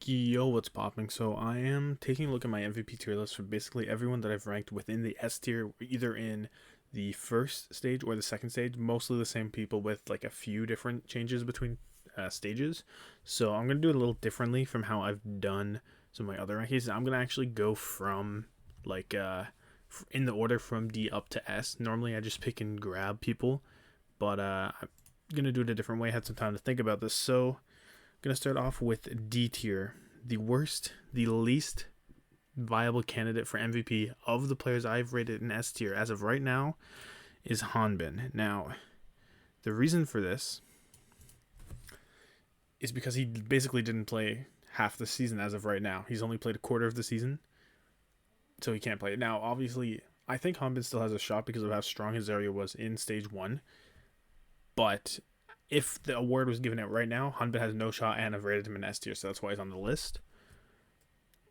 Yo, what's popping? So I am taking a look at my MVP tier list for basically everyone that I've ranked within the S tier, either in the first stage or the second stage. Mostly the same people with like a few different changes between stages. So I'm gonna do it a little differently from how I've done some of my other rankings. I'm gonna actually go from like in the order from D up to S. Normally I just pick and grab people, but I'm gonna do it a different way. I had some time to think about this, so gonna start off with D tier. The worst, the least viable candidate for MVP of the players I've rated in S tier as of right now is Hanbin. Now, the reason for this is because he basically didn't play half the season as of right now. He's only played a quarter of the season, so he can't play it. Now, obviously, I think Hanbin still has a shot because of how strong his area was in stage one, but if the award was given out right now, Hanbin has no shot, and I've rated him in S tier, so that's why he's on the list.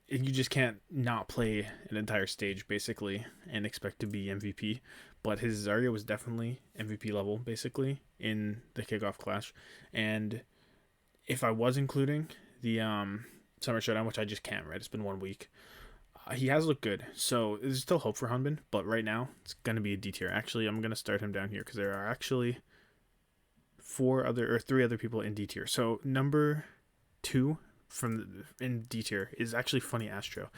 You just can't not play an entire stage, basically, and expect to be MVP. But his Zarya was definitely MVP level, basically, in the kickoff clash. And if I was including the Summer Showdown, which I just can't, right? It's been 1 week. He has looked good, so there's still hope for Hanbin, but right now, it's going to be a D tier. Actually, I'm going to start him down here, because there are actually three other people in D tier. So number 2 in D tier is actually Funny Astro,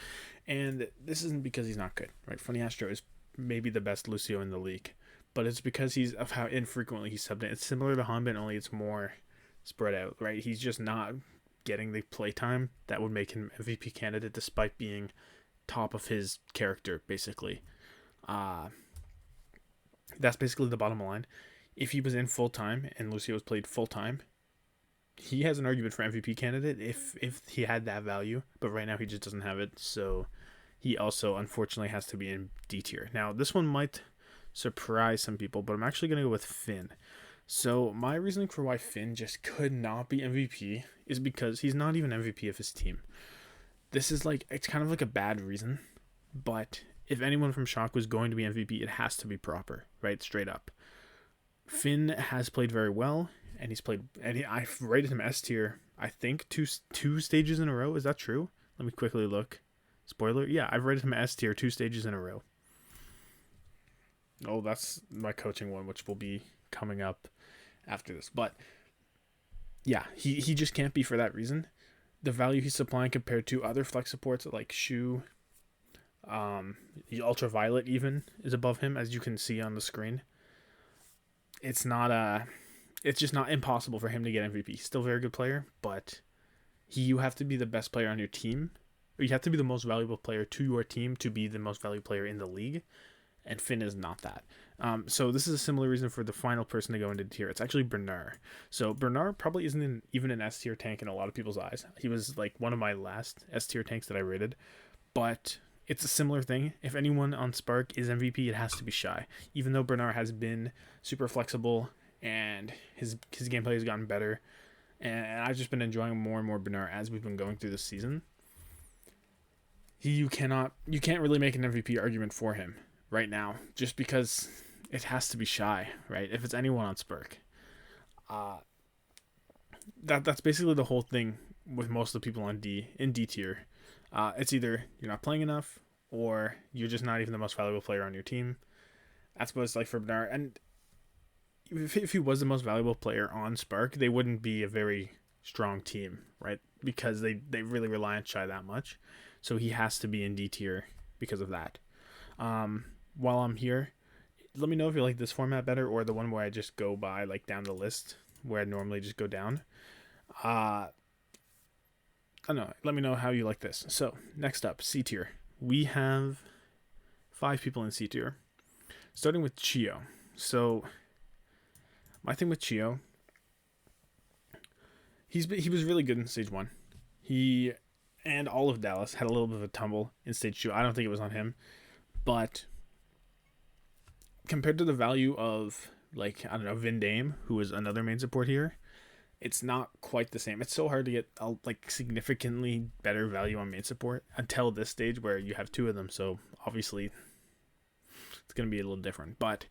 and this isn't because he's not good, right? Funny Astro is maybe the best Lucio in the league, but it's because he's of how infrequently he's subbed in. It's similar to Hanbin, only it's more spread out, right? He's just not getting the playtime that would make him MVP candidate, despite being top of his character, basically. That's basically the bottom line. If he was in full time and Lucio was played full time, he has an argument for MVP candidate if he had that value, but right now he just doesn't have it, so he also unfortunately has to be in D tier. Now this one might surprise some people, but I'm actually going to go with Finn. So my reasoning for why Finn just could not be MVP is because he's not even MVP of his team. This is like, it's kind of like a bad reason, but if anyone from Shock was going to be MVP, it has to be proper, right? Straight up. Finn has played very well, and I've rated him S tier, I think, two stages in a row. Is that true? Let me quickly look. Spoiler, yeah, I've rated him S tier 2 stages in a row. Oh, that's my coaching one, which will be coming up after this. But yeah, he just can't be for that reason. The value he's supplying compared to other flex supports like Shu, the Ultraviolet even is above him, as you can see on the screen. It's just not impossible for him to get MVP. He's still a very good player, but you have to be the best player on your team, or you have to be the most valuable player to your team to be the most valuable player in the league, and Finn is not that. So this is a similar reason for the final person to go into tier. It's actually Bernard. So Bernard probably isn't even an S tier tank in a lot of people's eyes. He was like one of my last S tier tanks that I rated, but it's a similar thing. If anyone on Spark is MVP, it has to be Shy. Even though Bernard has been super flexible and his gameplay has gotten better, and I've just been enjoying more and more Bernard as we've been going through this season. You can't really make an MVP argument for him right now, just because it has to be Shy, right? If it's anyone on Spark, that's basically the whole thing with most of the people in D tier. It's either you're not playing enough or you're just not even the most valuable player on your team. That's what it's like for Bernard. And if he was the most valuable player on Spark, they wouldn't be a very strong team, right? Because they really rely on Shy that much. So he has to be in D tier because of that. While I'm here, let me know if you like this format better or the one where I just go by like down the list where I normally just go down. I don't know. Let me know how you like this. So next up, C tier. We have 5 people in C tier, starting with Chio. So my thing with Chio, he was really good in stage 1. He and all of Dallas had a little bit of a tumble in stage 2. I don't think it was on him, but compared to the value of, like, I don't know, Vindame, who is another main support here, it's not quite the same. It's so hard to get like significantly better value on main support until this stage where you have 2 of them. So obviously it's going to be a little different. But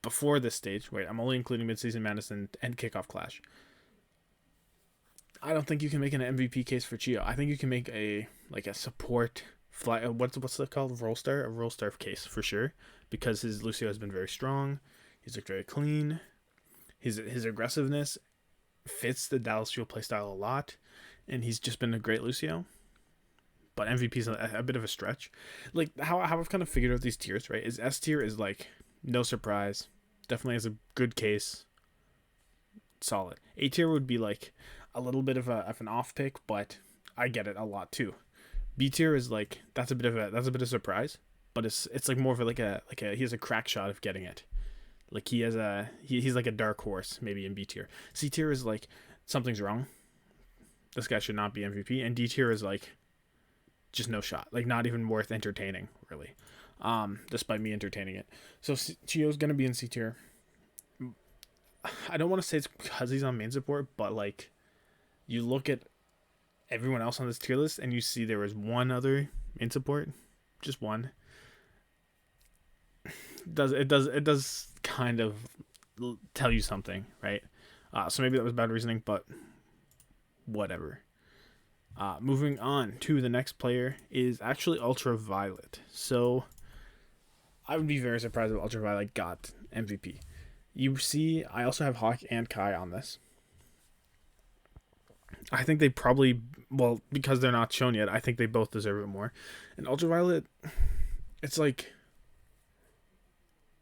before this stage, wait, I'm only including Midseason, Madison, and Kickoff Clash. I don't think you can make an MVP case for Chio. I think you can make a support fly. What's it called? A role star case for sure, because his Lucio has been very strong. He's looked very clean. His aggressiveness fits the Dallas Fuel playstyle a lot, and he's just been a great Lucio. But MVP is a bit of a stretch. Like how I've kind of figured out these tiers, right? Is S tier is like no surprise, definitely has a good case, solid. A tier would be like a little bit of an off pick, but I get it a lot too. B tier is like that's a bit of surprise, but it's like more of he has a crack shot of getting it. Like he's like a dark horse maybe in B tier. C tier is like something's wrong. This guy should not be MVP, and D tier is like just no shot, like not even worth entertaining really. Despite me entertaining it. So Chio's gonna be in C tier. I don't want to say it's because he's on main support, but like you look at everyone else on this tier list and you see there was one other main support, just one. It does kind of tell you something, right? So maybe that was bad reasoning, but whatever. Moving on to the next player is actually Ultraviolet. So I would be very surprised if Ultraviolet got MVP. You see, I also have Hawk and Kai on this. I think they probably, well, because they're not shown yet, I think they both deserve it more. And Ultraviolet, it's like,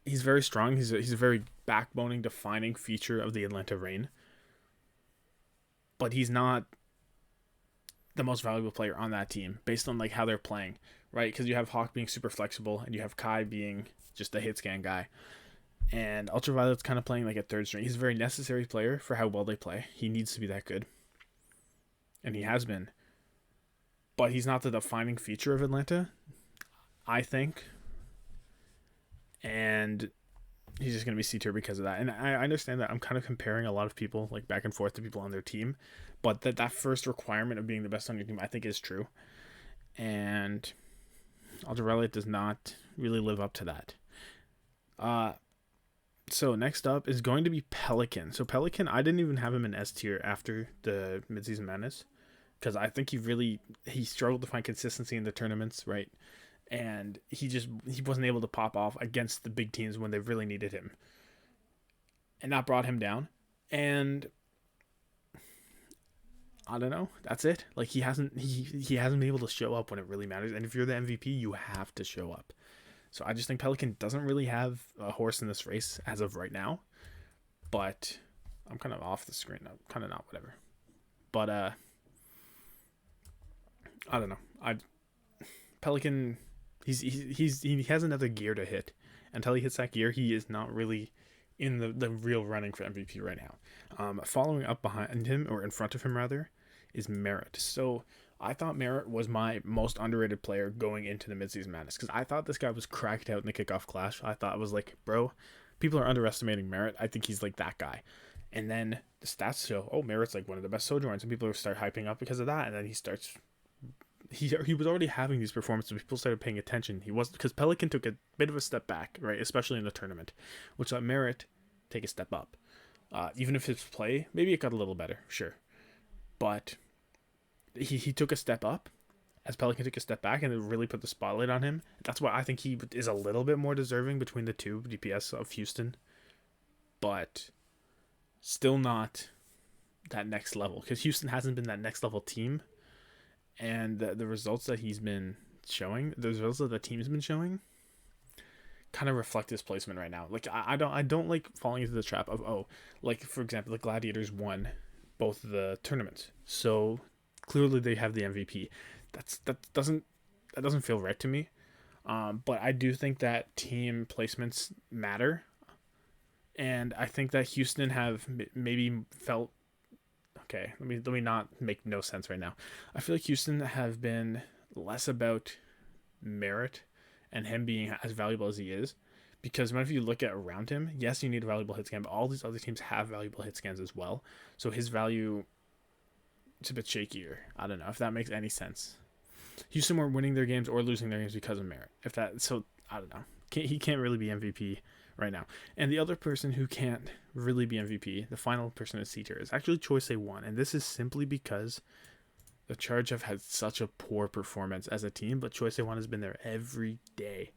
he's very strong. He's a very backboning, defining feature of the Atlanta Reign. But he's not the most valuable player on that team based on like how they're playing, right? Because you have Hawk being super flexible and you have Kai being just a hit scan guy. And Ultraviolet's kind of playing like a third string. He's a very necessary player for how well they play. He needs to be that good. And he has been. But he's not the defining feature of Atlanta, I think. And he's just going to be C tier because of that. And I understand that I'm kind of comparing a lot of people like back and forth to people on their team. But that first requirement of being the best on your team, I think, is true. And Ultraviolet does not really live up to that. So next up is going to be Pelican. So Pelican, I didn't even have him in S tier after the Midseason Madness because I think he struggled to find consistency in the tournaments, right? And he wasn't able to pop off against the big teams when they really needed him. And that brought him down. And I don't know. That's it. Like he hasn't been able to show up when it really matters. And if you're the MVP, you have to show up. So I just think Pelican doesn't really have a horse in this race as of right now. But I'm kind of off the screen. I'm kind of not, whatever. But I don't know. Pelican, he has another gear to hit. Until he hits that gear, he is not really in the real running for MVP right now. Following up behind him, or in front of him rather, is Merit. So I thought Merit was my most underrated player going into the Midseason Madness because I thought this guy was cracked out in the kickoff clash. I thought it was like, bro, people are underestimating Merit. I think he's like that guy. And then the stats show, oh, Merit's like one of the best Sojourns, and people start hyping up because of that. And then he was already having these performances. People started paying attention. He was, because Pelican took a bit of a step back, right, especially in the tournament, which let Merit take a step up. Even if his play, maybe it got a little better, sure, but he took a step up as Pelican took a step back, and it really put the spotlight on him. That's why I think he is a little bit more deserving between the two DPS of Houston, but still not that next level, because Houston hasn't been that next level team, and the results that he's been showing, the results that the team's been showing, kind of reflect his placement right now. Like I don't like falling into the trap of, like for example, the Gladiators won both of the tournaments, so clearly they have the MVP. That doesn't feel right to me. But I do think that team placements matter, and I think that Houston have maybe felt. Okay, let me not make no sense right now. I feel like Houston have been less about Merit and him being as valuable as he is, because whenever you look at around him, yes, you need a valuable hit scan, but all these other teams have valuable hit scans as well. So his value, it's a bit shakier. I don't know if that makes any sense. Houston were winning their games or losing their games because of Merit. I don't know. He can't really be MVP right now. And the other person who can't really be MVP, the final person in C tier, is actually Choice A1. And this is simply because the Charge have had such a poor performance as a team, but Choice A1 has been there every day,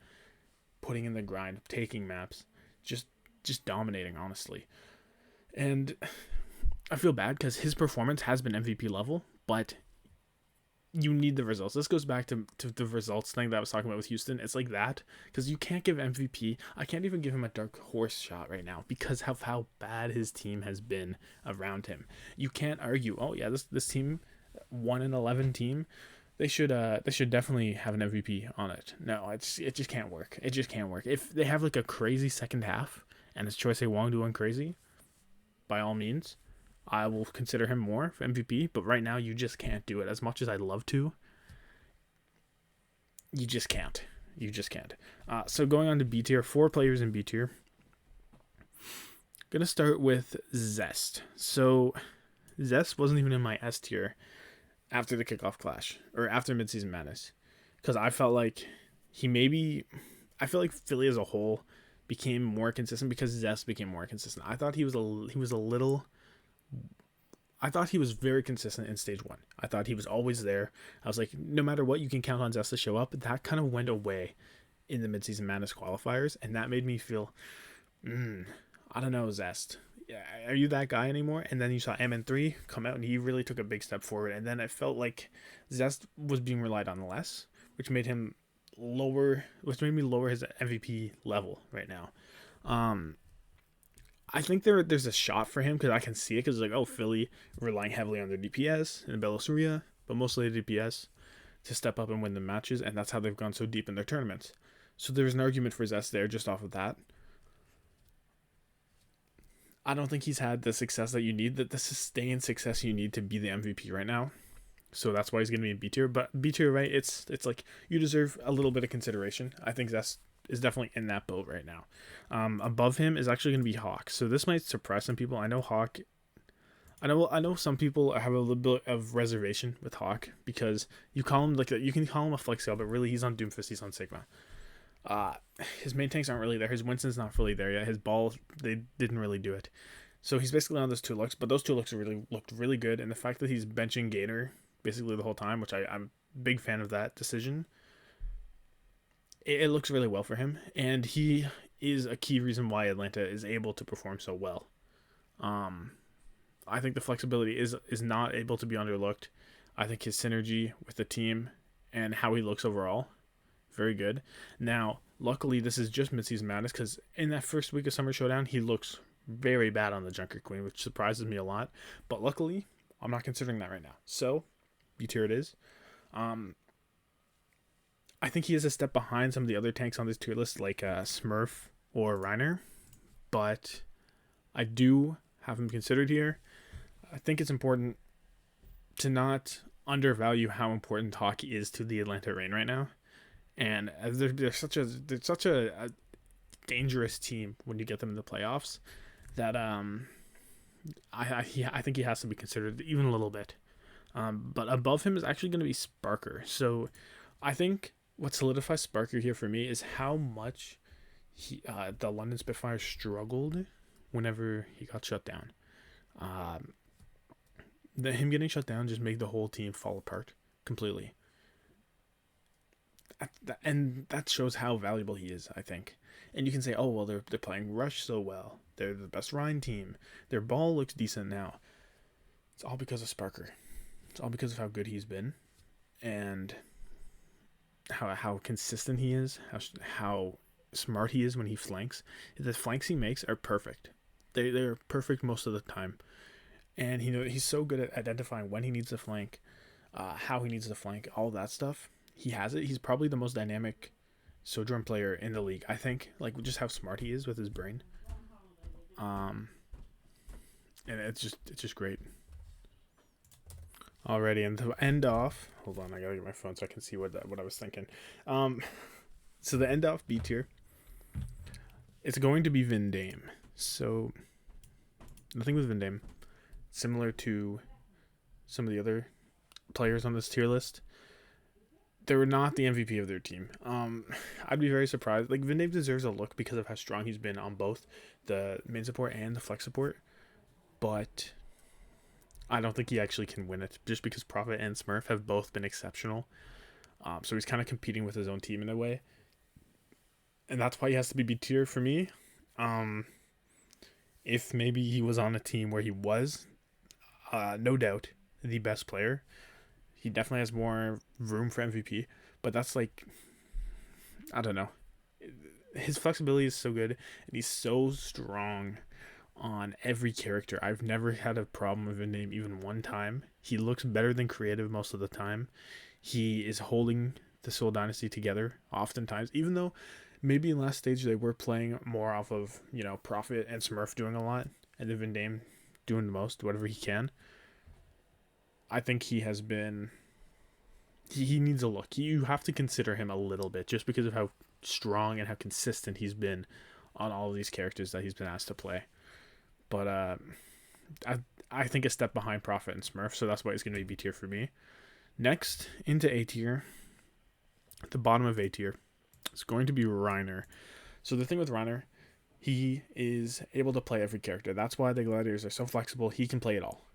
putting in the grind, taking maps, just dominating, honestly. And I feel bad because his performance has been MVP level, but you need the results. This goes back to the results thing that I was talking about with Houston. It's like that, because you can't give MVP. I can't even give him a dark horse shot right now because of how bad his team has been around him. You can't argue, oh yeah, this team, 1-11 team, they should definitely have an MVP on it. No, it just can't work. It just can't work. If they have like a crazy second half and it's Choi Se-wong doing crazy, by all means, I will consider him more for MVP, but right now you just can't do it. As much as I'd love to, you just can't. You just can't. So going on to B tier, 4 players in B tier. Gonna start with Zest. So Zest wasn't even in my S tier after the kickoff clash, or after midseason madness, because I felt like I feel like Philly as a whole became more consistent because Zest became more consistent. I thought he was very consistent in stage 1. I thought he was always there. I was like, no matter what, you can count on Zest to show up. But that kind of went away in the midseason madness qualifiers, and that made me feel, I don't know, Zest. Are you that guy anymore? And then you saw MN3 come out, and he really took a big step forward. And then I felt like Zest was being relied on less, which made me lower his MVP level right now. I think there's a shot for him because I can see it, because like, oh, Philly relying heavily on their DPS and Belosuria, but mostly the DPS to step up and win the matches, and that's how they've gone so deep in their tournaments. So there's an argument for Zest there just off of that. I don't think he's had the success that you need, the sustained success you need to be the MVP right now. So that's why he's going to be in B tier. But B tier, right, it's like you deserve a little bit of consideration. I think Zest is definitely in that boat right now. Above him is actually going to be Hawk. So this might surprise some people. I know Hawk. I know some people have a little bit of reservation with Hawk because you call him you can call him a flex scale, but really he's on Doomfist, he's on Sigma. His main tanks aren't really there. His Winston's not fully there yet. His ball, they didn't really do it. So he's basically on those 2 looks, but those 2 looks looked really good. And the fact that he's benching Gator basically the whole time, which I'm a big fan of that decision. It looks really well for him, and he is a key reason why Atlanta is able to perform so well. I think the flexibility is not able to be underlooked. I think his synergy with the team and how he looks overall, very good. Now, luckily, this is just midseason madness, because in that first week of Summer Showdown, he looks very bad on the Junker Queen, which surprises me a lot. But luckily, I'm not considering that right now. So, B tier it is. I think he is a step behind some of the other tanks on this tier list, like Smurf or Reiner, but I do have him considered here. I think it's important to not undervalue how important hockey is to the Atlanta Reign right now, and they're such a dangerous team when you get them in the playoffs that I think he has to be considered even a little bit. But above him is actually going to be Sparker. So I think what solidifies Sparker here for me is how much the London Spitfire struggled whenever he got shut down. Him getting shut down just made the whole team fall apart completely. And that shows how valuable he is, I think. And you can say, oh, well, they're playing Rush so well. They're the best Rhine team. Their ball looks decent now. It's all because of Sparker. It's all because of how good he's been. And how consistent he is, how smart he is when he flanks. The flanks he makes are perfect. They're perfect most of the time, and he's so good at identifying when he needs to flank, how he needs to flank, all that stuff. He has it. He's probably the most dynamic Sojourn player in the league, I think. Like, just how smart he is with his brain. And it's just great. Alrighty, and to end off, hold on, I gotta get my phone so I can see what I was thinking. So the end off B tier, it's going to be Vindame. So the thing with Vindame, similar to some of the other players on this tier list, they were not the MVP of their team. I'd be very surprised. Like Vindave deserves a look because of how strong he's been on both the main support and the flex support, but I don't think he actually can win it just because Prophet and Smurf have both been exceptional. So he's kind of competing with his own team in a way, and that's why he has to be B tier for me. If maybe he was on a team where he was, no doubt, the best player, he definitely has more room for MVP. But that's like, I don't know. His flexibility is so good, and he's so strong on every character. I've never had a problem with a name even one time. He looks better than creative most of the time. He is holding the Soul Dynasty together oftentimes, even though maybe in last stage they were playing more off of, Prophet and Smurf doing a lot, and then Vindame doing the most, whatever he can. I think he has been. He needs a look. You have to consider him a little bit just because of how strong and how consistent he's been on all of these characters that he's been asked to play. But I think a step behind Prophet and Smurf, so that's why he's going to be B tier for me. Next, into A tier. At the bottom of A tier, it's going to be Reiner. So the thing with Reiner, he is able to play every character. That's why the Gladiators are so flexible. He can play it all.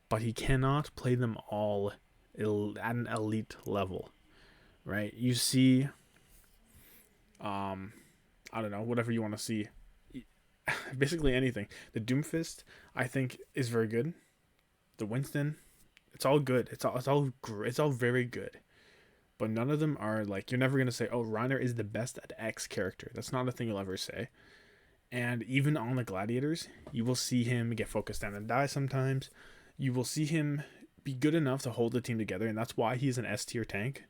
But he cannot play them all at an elite level, right? You see, I don't know, whatever you want to see. Basically anything. The Doomfist, I think, is very good. The Winston, it's all good. It's all very good. But none of them are like, you're never gonna say, oh, Reiner is the best at X character. That's not a thing you'll ever say. And even on the Gladiators, you will see him get focused down and die sometimes. You will see him be good enough to hold the team together, and that's why he's an S tier tank.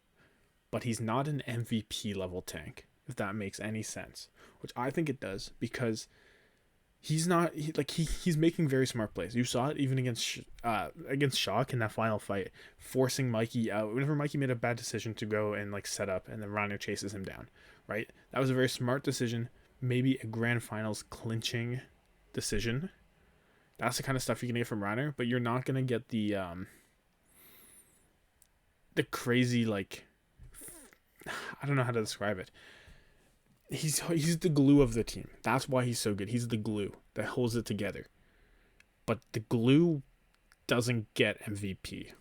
But he's not an MVP level tank, if that makes any sense. Which I think it does, because he's not he's making very smart plays. You saw it even against Shock in that final fight, forcing Mikey out. Whenever Mikey made a bad decision to go and set up, and then Reiner chases him down, right? That was a very smart decision. Maybe a grand finals clinching decision. That's the kind of stuff you're gonna get from Reiner, but you're not gonna get the crazy I don't know how to describe it. He's the glue of the team. That's why he's so good. He's the glue that holds it together. But the glue doesn't get MVP.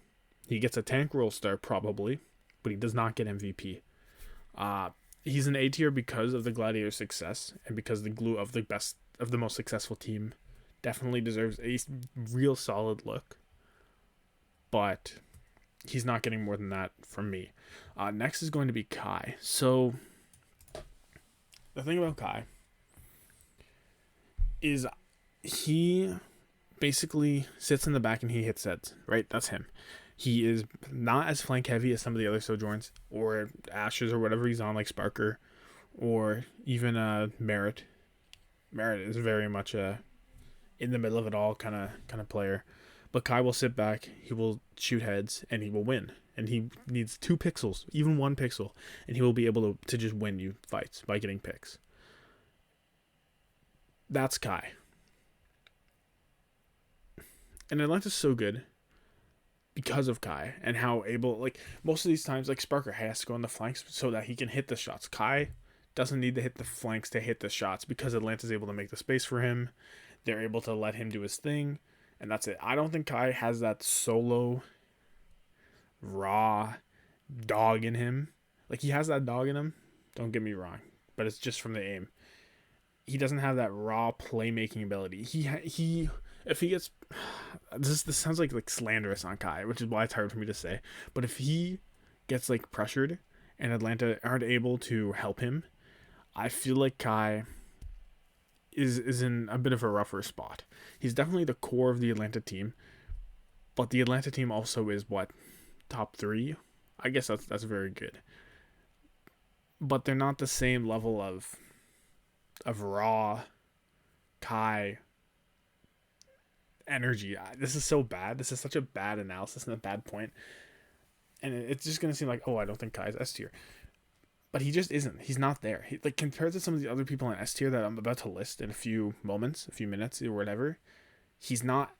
He gets a tank roll star probably, but he does not get MVP. He's an A tier because of the Gladiator success and because the glue of the most successful team definitely deserves a real solid look. But he's not getting more than that from me. Next is going to be Kai. So the thing about Kai is he basically sits in the back and he hits sets, right? That's him. He is not as flank heavy as some of the other Sojourns or Ashes or whatever he's on, like Sparker or even Merit. Merit is very much a in the middle of it all kind of player. But Kai will sit back, he will shoot heads, and he will win. And he needs 2 pixels, even 1 pixel, and he will be able to just win you fights by getting picks. That's Kai. And Atlanta's so good because of Kai and how able, most of these times, Sparker has to go on the flanks so that he can hit the shots. Kai doesn't need to hit the flanks to hit the shots because Atlanta's able to make the space for him. They're able to let him do his thing. And that's it. I don't think Kai has that solo, raw dog in him. He has that dog in him. Don't get me wrong. But it's just from the aim. He doesn't have that raw playmaking ability. If he gets... This sounds like slanderous on Kai, which is why it's hard for me to say. But if he gets pressured and Atlanta aren't able to help him, I feel like Kai is in a bit of a rougher spot. He's definitely the core of the Atlanta team, but the Atlanta team also is top 3? I guess that's very good. But they're not the same level of raw Kai energy. This is so bad. This is such a bad analysis and a bad point. And it's just going to seem like, oh, I don't think Kai's S tier. But he just isn't. He's not there. Compared to some of the other people in S tier that I'm about to list in a few minutes or whatever, he's not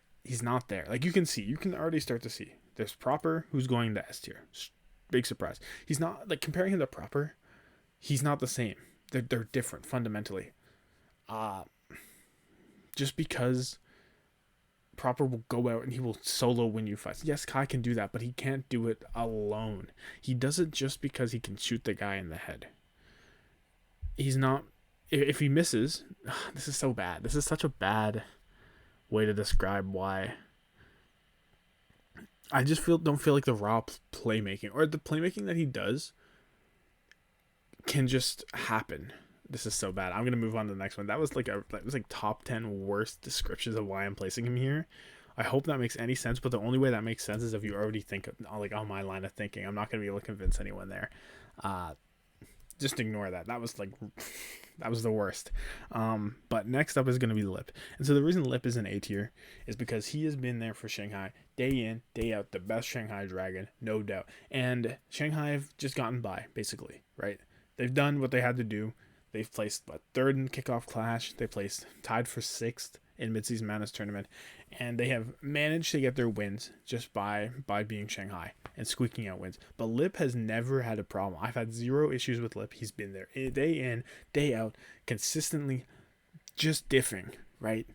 there. You can already start to see. There's Proper, who's going to S tier. Big surprise. He's not like comparing him to Proper. He's not the same. They're different fundamentally. Uh just because Proper will go out and he will solo win you fights. Yes, Kai can do that, but he can't do it alone. He does it just because he can shoot the guy in the head. He's not. If he misses, this is so bad. This is such a bad way to describe why. I just don't feel like the raw playmaking or the playmaking that he does can just happen. This is so bad. I'm gonna move on to the next one. That was like top 10 worst descriptions of why I'm placing him here. I hope that makes any sense, but the only way that makes sense is if you already think like on my line of thinking. I'm not gonna be able to convince anyone there. Just ignore that. That was the worst. But next up is gonna be Lip, and so the reason Lip is an A tier is because he has been there for Shanghai day in, day out, the best Shanghai Dragon, no doubt. And Shanghai have just gotten by, basically, right? They've done what they had to do. They've placed third in kickoff clash. They placed tied for 6th in Midseason Madness tournament, and they have managed to get their wins just by being Shanghai and squeaking out wins. But Lip has never had a problem. I've had 0 issues with Lip. He's been there day in, day out, consistently just diffing, right?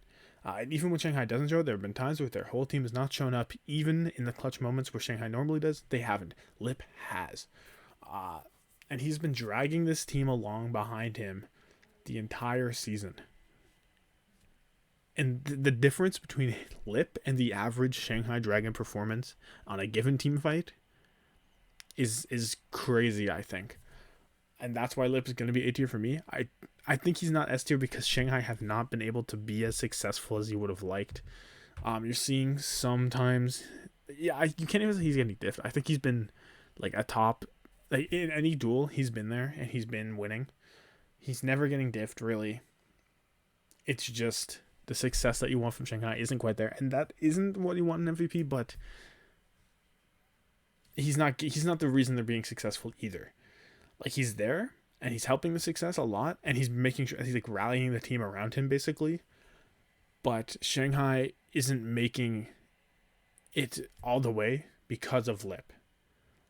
And even when Shanghai doesn't show, there have been times where their whole team has not shown up, even in the clutch moments where Shanghai normally does. They haven't. Lip has. And he's been dragging this team along behind him the entire season. And the difference between Lip and the average Shanghai Dragon performance on a given team fight is crazy, I think. And that's why Lip is going to be A tier for me. I think he's not S tier because Shanghai have not been able to be as successful as you would have liked. You're seeing sometimes... Yeah, you can't even say he's getting diffed. I think he's been like a top... Like in any duel, he's been there and he's been winning. He's never getting diffed, really. It's just the success that you want from Shanghai isn't quite there, and that isn't what you want in MVP. But he's not the reason they're being successful either. Like, he's there and he's helping the success a lot, and he's making sure he's like rallying the team around him basically. But Shanghai isn't making it all the way because of Lip.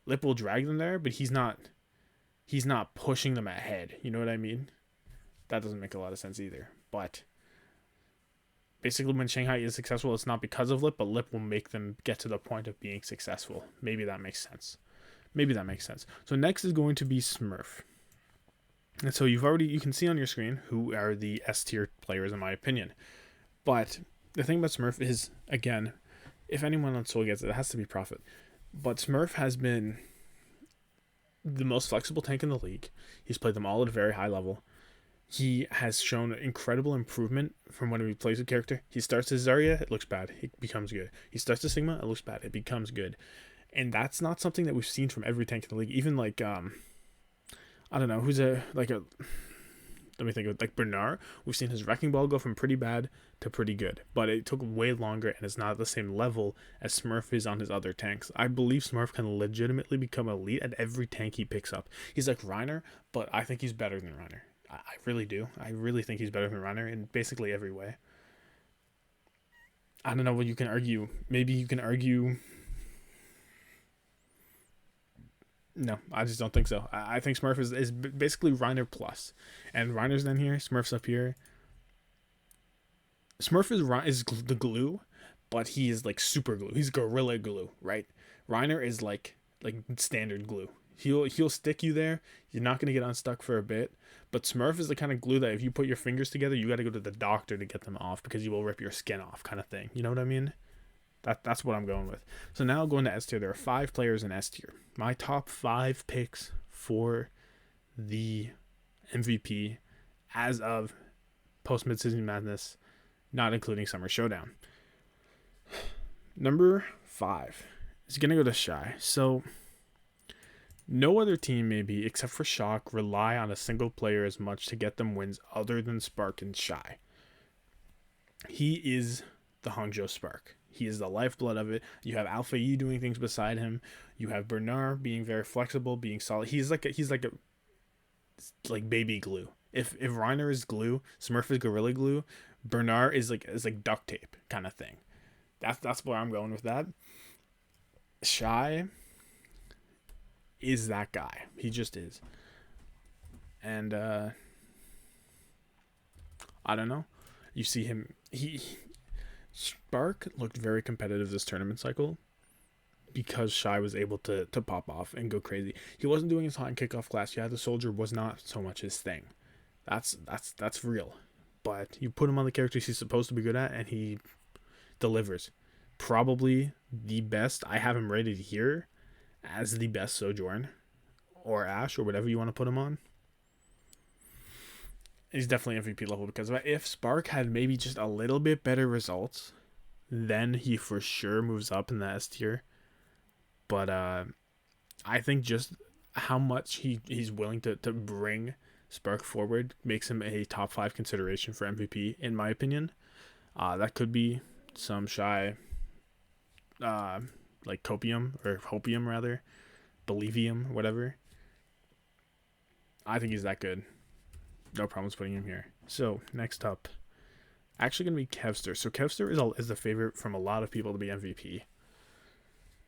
Lip will drag them there, but he's not pushing them ahead. You know what I mean? That doesn't make a lot of sense either. But basically when Shanghai is successful, it's not because of Lip, but Lip will make them get to the point of being successful. Maybe that makes sense. So next is going to be Smurf. And so you can see on your screen who are the S tier players in my opinion. But the thing about Smurf is, again, if anyone on Soul gets it, it has to be Profit. But Smurf has been the most flexible tank in the league. He's played them all at a very high level. He has shown incredible improvement from when he plays a character. He starts as Zarya, it looks bad. It becomes good. He starts as Sigma, it looks bad. It becomes good. And that's not something that we've seen from every tank in the league. Even like, I don't know, let me think of it, like Bernard. We've seen his Wrecking Ball go from pretty bad to pretty good, but it took way longer and it's not at the same level as Smurf is on his other tanks. I believe Smurf can legitimately become elite at every tank he picks up. He's like Reiner, but I think he's better than Reiner. I really do. I really think he's better than Reiner in basically every way. I don't know what you can argue. Maybe you can argue... No, I just don't think so. I think Smurf is basically Reiner plus. And Reiner's down here, Smurf's up here. Smurf is the glue, but he is like super glue. He's gorilla glue, right? Reiner is like standard glue. He'll stick you there. You're not going to get unstuck for a bit. But Smurf is the kind of glue that if you put your fingers together, you got to go to the doctor to get them off because you will rip your skin off kind of thing. You know what I mean? That's what I'm going with. So now going to S tier, there are 5 players in S tier. My top 5 picks for the MVP as of post Midseason Madness, not including Summer Showdown. Number 5 is going to go to Shy. So no other team maybe, except for Shock, rely on a single player as much to get them wins other than Spark and Shy. He is the Hangzhou Spark. He is the lifeblood of it. You have Alpha E doing things beside him. You have Bernard being very flexible, being solid. He's like baby glue. If Reiner is glue, Smurf is Gorilla Glue, Bernard is like duct tape kind of thing. That's where I'm going with that. Shy is that guy. He just is. And I don't know. You see him. Spark looked very competitive this tournament cycle because Shy was able to pop off and go crazy. He wasn't doing his hot and kickoff class. Yeah, the soldier was not so much his thing. That's real. But you put him on the characters he's supposed to be good at, and he delivers. Probably the best. I have him rated here as the best Sojourn or Ash or whatever you want to put him on. He's definitely MVP level because if Spark had maybe just a little bit better results, then he for sure moves up in the S tier. But I think just how much he's willing to bring Spark forward makes him a top 5 consideration for MVP, in my opinion. That could be some Shy, like Copium, or Hopium rather, Believium, whatever. I think he's that good. No problems putting him here. So, next up, actually going to be Kevster. So, Kevster is the favorite from a lot of people to be MVP.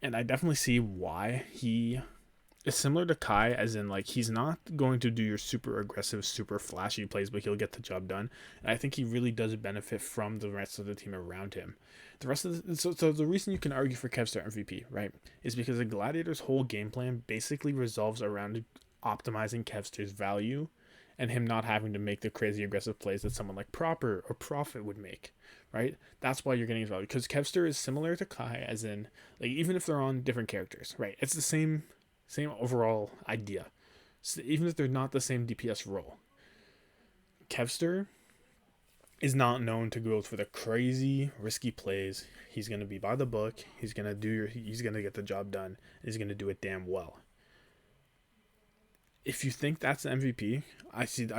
And I definitely see why. He is similar to Kai, as in, like, he's not going to do your super aggressive, super flashy plays, but he'll get the job done. And I think he really does benefit from the rest of the team around him. The rest of so the reason you can argue for Kevster MVP, right, is because the Gladiator's whole game plan basically revolves around optimizing Kevster's value and him not having to make the crazy aggressive plays that someone like Proper or Prophet would make, right? That's why you're getting his value. Because Kevster is similar to Kai, as in, like, even if they're on different characters, right? It's the same overall idea. So even if they're not the same DPS role. Kevster is not known to go for the crazy, risky plays. He's going to be by the book. He's going to get the job done. He's going to do it damn well. If you think that's the MVP, I see it.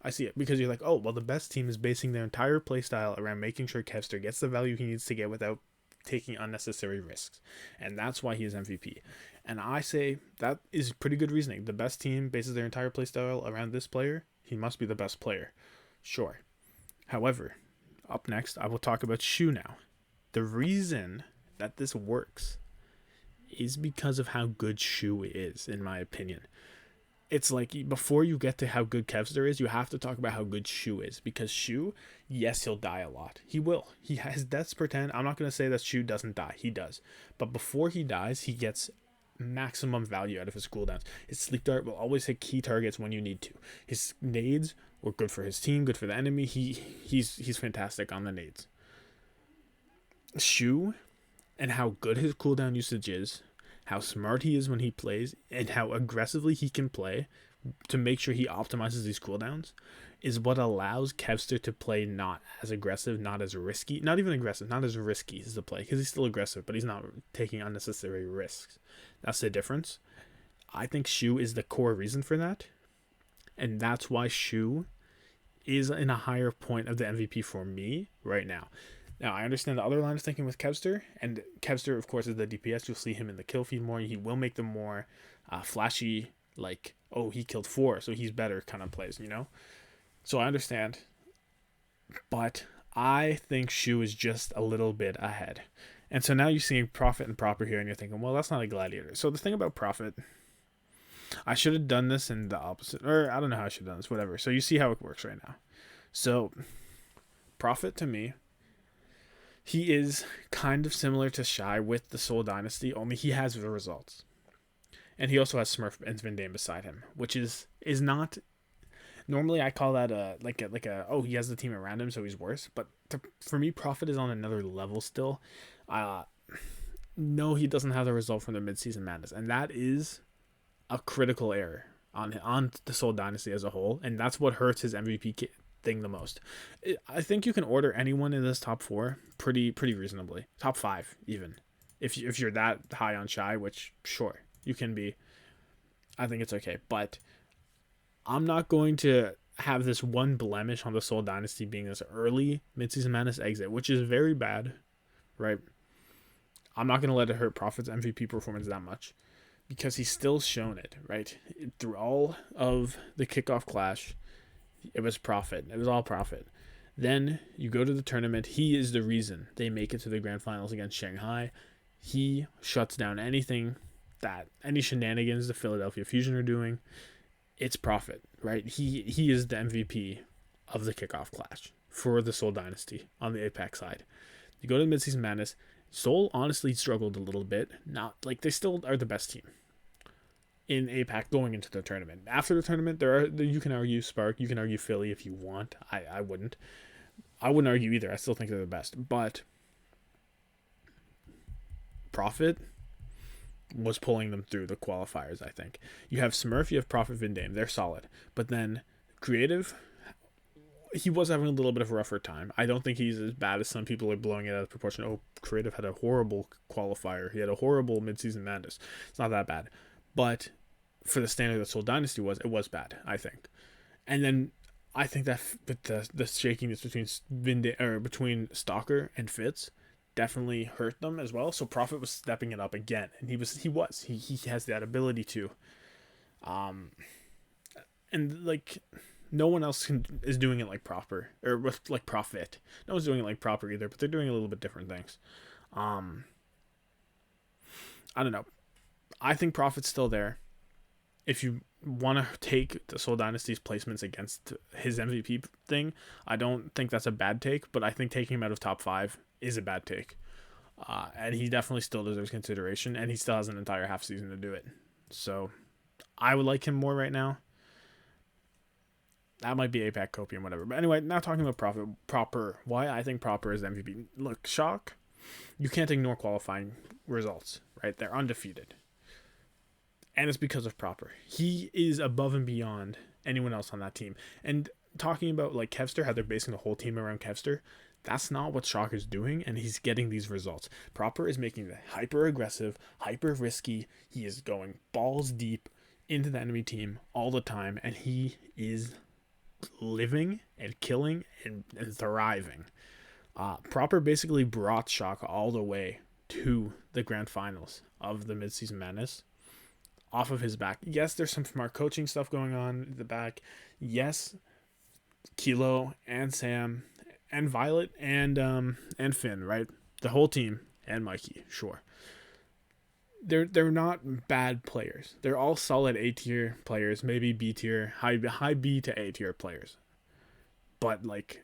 I see it because you're like, oh, well, the best team is basing their entire playstyle around making sure Kevster gets the value he needs to get without taking unnecessary risks. And that's why he is MVP. And I say that is pretty good reasoning. The best team bases their entire playstyle around this player. He must be the best player. Sure. However, up next, I will talk about Shu now. The reason that this works is because of how good Shu is, in my opinion. It's like, before you get to how good Kevster is, you have to talk about how good Shu is. Because Shu, yes, he'll die a lot. He will. He has deaths per 10. I'm not going to say that Shu doesn't die. He does. But before he dies, he gets maximum value out of his cooldowns. His sleep dart will always hit key targets when you need to. His nades were good for his team, good for the enemy. He's fantastic on the nades. Shu, and how good his cooldown usage is, how smart he is when he plays, and how aggressively he can play to make sure he optimizes these cooldowns is what allows Kevster to play not as aggressive, not as risky, not even aggressive, not as risky as the play, because he's still aggressive, but he's not taking unnecessary risks. That's the difference. I think Shu is the core reason for that, and that's why Shu is in a higher point of the MVP for me right now. Now, I understand the other line of thinking with Kevster, and Kevster, of course, is the DPS. You'll see him in the kill feed more. He will make them more flashy, like, oh, he killed 4, so he's better kind of plays, you know? So I understand. But I think Shu is just a little bit ahead. And so now you see Prophet and Proper here, and you're thinking, well, that's not a Gladiator. So the thing about Prophet, I should have done this in the opposite, or I don't know how I should have done this, whatever. So you see how it works right now. So Prophet, to me, he is kind of similar to Shy with the Soul Dynasty, only he has the results. And he also has Smurf and Svindane beside him, which is not... Normally I call that oh, he has the team around him, so he's worse. But for me, Prophet is on another level still. No, he doesn't have the result from the Midseason Madness. And that is a critical error on the Soul Dynasty as a whole. And that's what hurts his MVP thing the most. I think you can order anyone in this top 4 pretty reasonably. Top 5 even. If you're that high on Shy, which sure, you can be. I think it's okay. But I'm not going to have this one blemish on the Soul Dynasty being this early Midseason Madness exit, which is very bad, right? I'm not going to let it hurt Prophet's MVP performance that much because he's still shown it, right? Through all of the kickoff clash, it was Prophet. It was all Prophet. Then you go to the tournament. He is the reason they make it to the grand finals against Shanghai. He shuts down anything that any shenanigans the Philadelphia Fusion are doing, it's Prophet, right? He is the MVP of the kickoff clash for the Seoul Dynasty on the Apex side. You go to the Midseason Madness. Seoul honestly struggled a little bit. Not like they still are the best team in APAC going into the tournament. After the tournament, you can argue Spark, you can argue Philly if you want. I wouldn't. I wouldn't argue either. I still think they're the best. But Prophet was pulling them through the qualifiers, I think. You have Smurf, you have Prophet, Vindame. They're solid. But then Creative, he was having a little bit of a rougher time. I don't think he's as bad as some people are blowing it out of proportion. Oh, Creative had a horrible qualifier. He had a horrible Midseason Madness. It's not that bad. But for the standard that Seoul Dynasty was, it was bad, I think. And then I think that with the shakiness between Stalker and Fitz definitely hurt them as well. So Prophet was stepping it up again, and he has that ability to, and like no one else is doing it like proper or with like Prophet. No one's doing it like proper either, but they're doing a little bit different things. I don't know. I think Prophet's still there. If you want to take the Seoul Dynasty's placements against his MVP thing, I don't think that's a bad take, but I think taking him out of top 5 is a bad take. And he definitely still deserves consideration, and he still has an entire half season to do it. So I would like him more right now. That might be APAC copium, whatever. But anyway, now talking about Proper. Why I think Proper is the MVP. Look, Shock, you can't ignore qualifying results, right? They're undefeated. And it's because of Proper. He is above and beyond anyone else on that team. And talking about like Kevster, how they're basing the whole team around Kevster, that's not what Shock is doing, and he's getting these results. Proper is making the hyper aggressive, hyper risky. He is going balls deep into the enemy team all the time, and he is living and killing and thriving. Proper basically brought Shock all the way to the grand finals of the Midseason Madness off of his back. Yes, there's some smart coaching stuff going on in the back. Yes, Kilo and Sam and Violet and Finn, right? The whole team and Mikey, sure. They're not bad players. They're all solid A tier players, maybe B tier, high B to A tier players. But like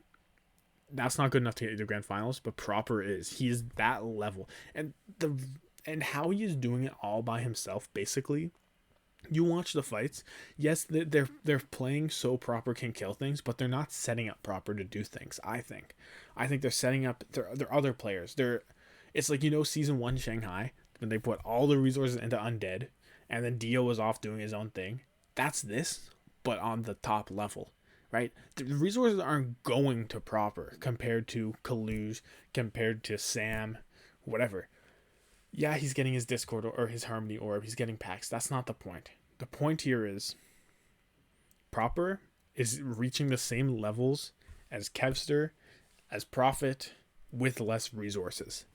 that's not good enough to get you to the grand finals, but Proper is. He is that level. And how he is doing it all by himself, basically. You watch the fights. Yes, they're playing so Proper can kill things, but they're not setting up Proper to do things. I think they're setting up their other players. It's like season 1 Shanghai when they put all the resources into Undead, and then Dio was off doing his own thing. That's this, but on the top level, right? The resources aren't going to Proper compared to Kaluge, compared to Sam, whatever. Yeah, he's getting his Discord or his Harmony Orb. He's getting packs. That's not the point. The point here is Proper is reaching the same levels as Kevster, as Prophet, with less resources.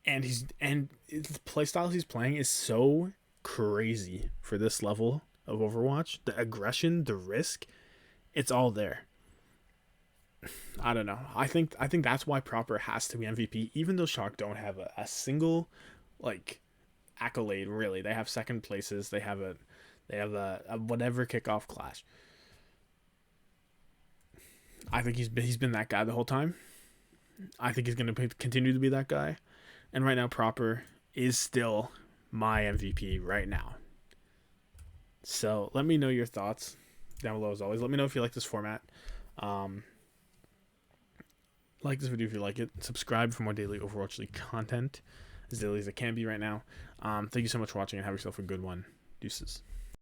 And the playstyle he's playing is so crazy for this level of Overwatch. The aggression, the risk, it's all there. I don't know. I think that's why Proper has to be MVP, even though Shock don't have a single like accolade really. They have second places. They have a whatever kickoff clash. I think he's been that guy the whole time. I think he's going to continue to be that guy. And right now, Proper is still my MVP right now. So let me know your thoughts down below as always. Let me know if you like this format. Like this video if you like it. Subscribe for more daily Overwatch League content, as daily as it can be right now. Thank you so much for watching, and have yourself a good one. Deuces.